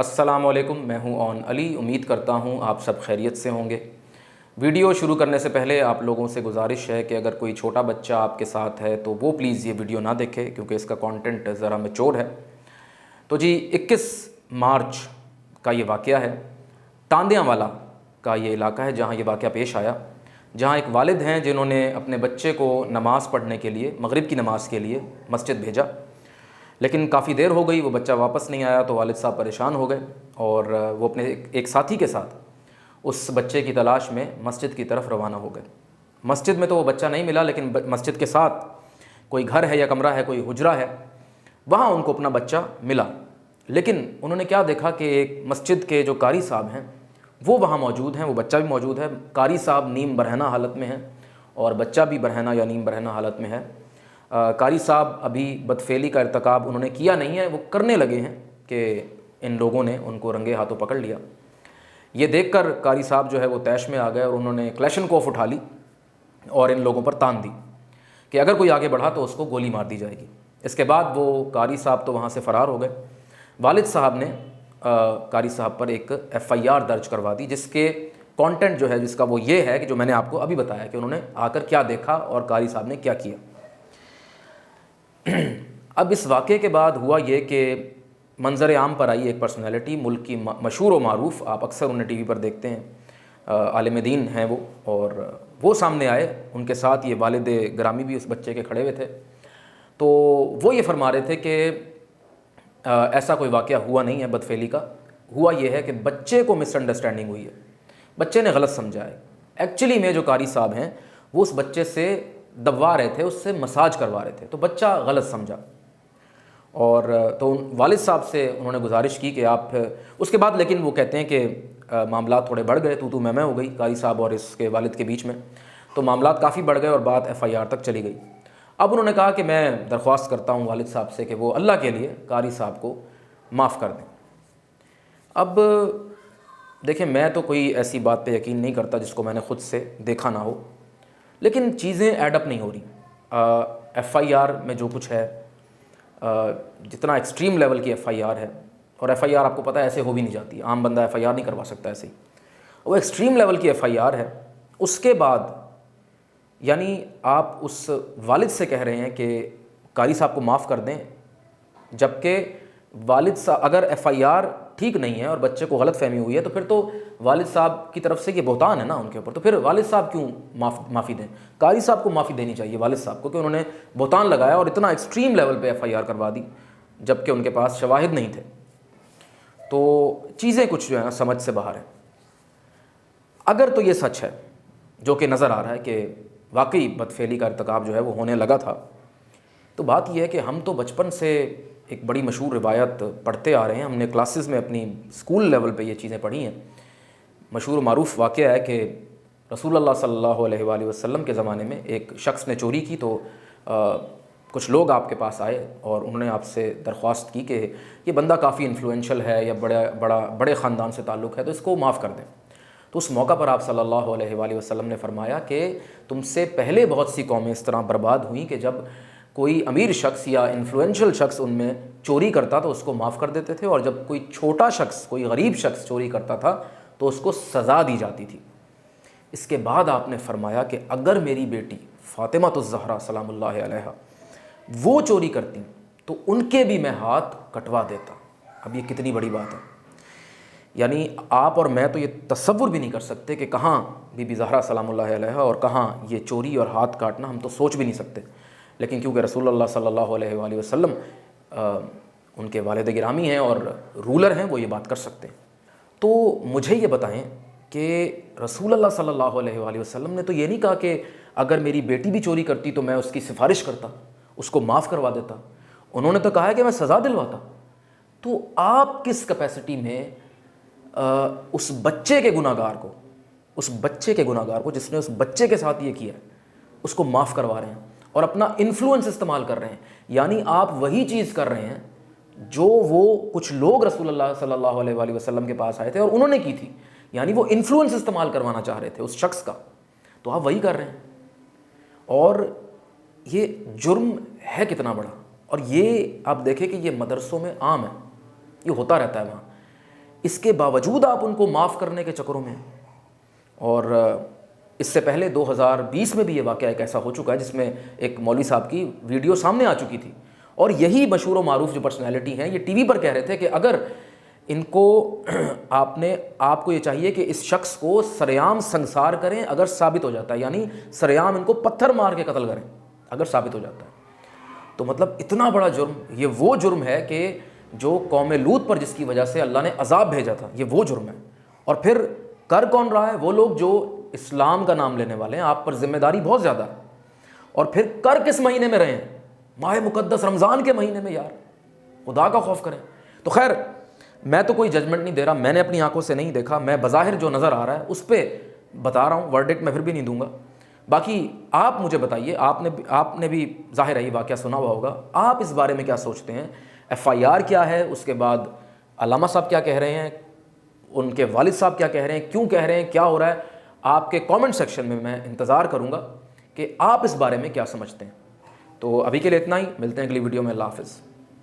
السلام علیکم، میں ہوں اون علی۔ امید کرتا ہوں آپ سب خیریت سے ہوں گے۔ ویڈیو شروع کرنے سے پہلے آپ لوگوں سے گزارش ہے کہ اگر کوئی چھوٹا بچہ آپ کے ساتھ ہے تو وہ پلیز یہ ویڈیو نہ دیکھے، کیونکہ اس کا کانٹینٹ ذرا میچور ہے۔ تو جی 21 مارچ کا یہ واقعہ ہے، تاندیاں والا کا یہ علاقہ ہے جہاں یہ واقعہ پیش آیا، جہاں ایک والد ہیں جنہوں نے اپنے بچے کو نماز پڑھنے کے لیے، مغرب کی نماز کے لیے مسجد بھیجا، لیکن کافی دیر ہو گئی، وہ بچہ واپس نہیں آیا تو والد صاحب پریشان ہو گئے اور وہ اپنے ایک ساتھی کے ساتھ اس بچے کی تلاش میں مسجد کی طرف روانہ ہو گئے۔ مسجد میں تو وہ بچہ نہیں ملا، لیکن مسجد کے ساتھ کوئی گھر ہے یا کمرہ ہے، کوئی حجرہ ہے، وہاں ان کو اپنا بچہ ملا۔ لیکن انہوں نے کیا دیکھا کہ ایک مسجد کے جو قاری صاحب ہیں وہ وہاں موجود ہیں، وہ بچہ بھی موجود ہے۔ قاری صاحب نیم برہنہ حالت میں ہیں اور بچہ بھی برہنہ یا نیم برہنہ حالت میں ہے۔ قاری صاحب ابھی بدفعلی کا ارتکاب انہوں نے کیا نہیں ہے، وہ کرنے لگے ہیں کہ ان لوگوں نے ان کو رنگے ہاتھوں پکڑ لیا۔ یہ دیکھ کر قاری صاحب جو ہے وہ طیش میں آ گئے اور انہوں نے کلیشن کوف اٹھا لی اور ان لوگوں پر تان دی کہ اگر کوئی آگے بڑھا تو اس کو گولی مار دی جائے گی۔ اس کے بعد وہ قاری صاحب تو وہاں سے فرار ہو گئے۔ والد صاحب نے قاری صاحب پر ایک FIR درج کروا دی، جس کے کانٹینٹ جو ہے جس کا وہ یہ ہے کہ جو میں نے آپ کو ابھی بتایا کہ انہوں نے آ کر کیا دیکھا اور قاری صاحب نے کیا کیا۔ اب اس واقعے کے بعد ہوا یہ کہ منظر عام پر آئی ایک پرسنالٹی، ملک کی مشہور و معروف، آپ اکثر انہیں ٹی وی پر دیکھتے ہیں، عالم دین ہیں وہ، اور وہ سامنے آئے، ان کے ساتھ یہ والد گرامی بھی اس بچے کے کھڑے ہوئے تھے۔ تو وہ یہ فرما رہے تھے کہ ایسا کوئی واقعہ ہوا نہیں ہے بدفعلی کا، ہوا یہ ہے کہ بچے کو مس انڈرسٹینڈنگ ہوئی ہے، بچے نے غلط سمجھا ہے۔ ایکچولی میں جو قاری صاحب ہیں وہ اس بچے سے دبوا رہے تھے، اس سے مساج کروا رہے تھے، تو بچہ غلط سمجھا۔ اور تو والد صاحب سے انہوں نے گزارش کی کہ آپ اس کے بعد، لیکن وہ کہتے ہیں کہ معاملات تھوڑے بڑھ گئے، تو میں ہو گئی قاری صاحب اور اس کے والد کے بیچ میں، تو معاملات کافی بڑھ گئے اور بات FIR تک چلی گئی۔ اب انہوں نے کہا کہ میں درخواست کرتا ہوں والد صاحب سے کہ وہ اللہ کے لیے قاری صاحب کو معاف کر دیں۔ اب دیکھیں، میں تو کوئی ایسی بات پہ یقین نہیں کرتا جس کو میں نے خود سے دیکھا نہ ہو، لیکن چیزیں ایڈ اپ نہیں ہو رہی۔ FIR میں جو کچھ ہے، جتنا ایکسٹریم لیول کی FIR ہے، اور FIR آپ کو پتہ ہے ایسے ہو بھی نہیں جاتی، عام بندہ FIR نہیں کروا سکتا ایسے ہی، وہ ایکسٹریم لیول کی FIR ہے۔ اس کے بعد یعنی آپ اس والد سے کہہ رہے ہیں کہ قاری صاحب کو معاف کر دیں، جبکہ والد صاحب اگر FIR ٹھیک نہیں ہے اور بچے کو غلط فہمی ہوئی ہے تو پھر تو والد صاحب کی طرف سے یہ بہتان ہے نا ان کے اوپر، تو پھر والد صاحب کیوں معافی دیں؟ قاری صاحب کو معافی دینی چاہیے والد صاحب کو، کہ انہوں نے بہتان لگایا اور اتنا ایکسٹریم لیول پہ FIR کروا دی جبکہ ان کے پاس شواہد نہیں تھے۔ تو چیزیں کچھ جو ہے نا سمجھ سے باہر ہیں۔ اگر تو یہ سچ ہے جو کہ نظر آ رہا ہے کہ واقعی بدفعلی کا ارتکاب جو ہے وہ ہونے لگا تھا، تو بات یہ ہے کہ ہم تو بچپن سے ایک بڑی مشہور روایت پڑھتے آ رہے ہیں، ہم نے کلاسز میں اپنی اسکول لیول پہ یہ چیزیں پڑھی ہیں۔ مشہور و معروف واقعہ ہے کہ رسول اللہ صلی اللہ علیہ وآلہ وسلم کے زمانے میں ایک شخص نے چوری کی، تو کچھ لوگ آپ کے پاس آئے اور انہوں نے آپ سے درخواست کی کہ یہ بندہ کافی انفلوئنشل ہے یا بڑے خاندان سے تعلق ہے، تو اس کو معاف کر دیں۔ تو اس موقع پر آپ صلی اللہ علیہ وآلہ وسلم نے فرمایا کہ تم سے پہلے بہت سی قومیں اس طرح برباد ہوئیں کہ جب کوئی امیر شخص یا انفلوئنشل شخص ان میں چوری کرتا تو اس کو معاف کر دیتے تھے، اور جب کوئی چھوٹا شخص، کوئی غریب شخص چوری کرتا تھا تو اس کو سزا دی جاتی تھی۔ اس کے بعد آپ نے فرمایا کہ اگر میری بیٹی فاطمہ الزہرا سلام اللہ علیہا وہ چوری کرتی تو ان کے بھی میں ہاتھ کٹوا دیتا۔ اب یہ کتنی بڑی بات ہے، یعنی آپ اور میں تو یہ تصور بھی نہیں کر سکتے کہ کہاں بی بی زہرا سلام اللہ علیہا اور کہاں یہ چوری اور ہاتھ کاٹنا، ہم تو سوچ بھی نہیں سکتے، لیکن کیونکہ رسول اللہ صلی اللہ علیہ وآلہ وسلم ان کے والد گرامی ہیں اور رولر ہیں، وہ یہ بات کر سکتے ہیں۔ تو مجھے یہ بتائیں کہ رسول اللہ صلی اللہ علیہ وآلہ وسلم نے تو یہ نہیں کہا کہ اگر میری بیٹی بھی چوری کرتی تو میں اس کی سفارش کرتا، اس کو معاف کروا دیتا، انہوں نے تو کہا ہے کہ میں سزا دلواتا۔ تو آپ کس کیپیسٹی میں اس بچے کے گناہگار کو جس نے اس بچے کے ساتھ یہ کیا ہے اس کو معاف کروا رہے ہیں اور اپنا انفلوئنس استعمال کر رہے ہیں؟ یعنی آپ وہی چیز کر رہے ہیں جو وہ کچھ لوگ رسول اللہ صلی اللہ علیہ وآلہ وسلم کے پاس آئے تھے اور انہوں نے کی تھی، یعنی وہ انفلوئنس استعمال کروانا چاہ رہے تھے اس شخص کا، تو آپ وہی کر رہے ہیں۔ اور یہ جرم ہے کتنا بڑا، اور یہ آپ دیکھیں کہ یہ مدرسوں میں عام ہے، یہ ہوتا رہتا ہے وہاں اس کے باوجود آپ ان کو معاف کرنے کے چکروں میں. اور اس سے پہلے 2020 میں بھی یہ واقعہ ایک ایسا ہو چکا ہے جس میں ایک مولوی صاحب کی ویڈیو سامنے آ چکی تھی, اور یہی مشہور و معروف جو پرسنالٹی ہیں یہ ٹی وی پر کہہ رہے تھے کہ اگر ان کو آپ کو یہ چاہیے کہ اس شخص کو سریعام سنسار کریں اگر ثابت ہو جاتا ہے, یعنی سریعام ان کو پتھر مار کے قتل کریں اگر ثابت ہو جاتا ہے. تو مطلب اتنا بڑا جرم, یہ وہ جرم ہے کہ جو قوم لوط پر جس کی وجہ سے اللہ نے عذاب بھیجا تھا, یہ وہ جرم ہے. اور پھر کر کون رہا ہے؟ وہ لوگ جو اسلام کا نام لینے والے ہیں. آپ پر ذمہ داری بہت زیادہ ہے. اور پھر کر کس مہینے میں رہے ہیں؟ ماہ مقدس رمضان کے مہینے میں. یار خدا کا خوف کریں. تو خیر میں تو کوئی ججمنٹ نہیں دے رہا, میں نے اپنی آنکھوں سے نہیں دیکھا, میں بظاہر جو نظر آ رہا ہے اس پہ بتا رہا ہوں, ورڈکٹ میں پھر بھی نہیں دوں گا. باقی آپ مجھے بتائیے, آپ نے بھی ظاہر ہے یہ واقعہ سنا ہوا ہوگا, آپ اس بارے میں کیا سوچتے ہیں؟ ایف آئی آر کیا ہے, اس کے بعد علامہ صاحب کیا کہہ رہے ہیں, ان کے والد صاحب کیا کہہ رہے ہیں, کیوں کہہ رہے ہیں, کیا ہو رہا ہے؟ آپ کے کامنٹ سیکشن میں انتظار کروں گا کہ آپ اس بارے میں کیا سمجھتے ہیں. تو ابھی کے لیے اتنا ہی, ملتے ہیں اگلی ویڈیو میں. اللہ حافظ.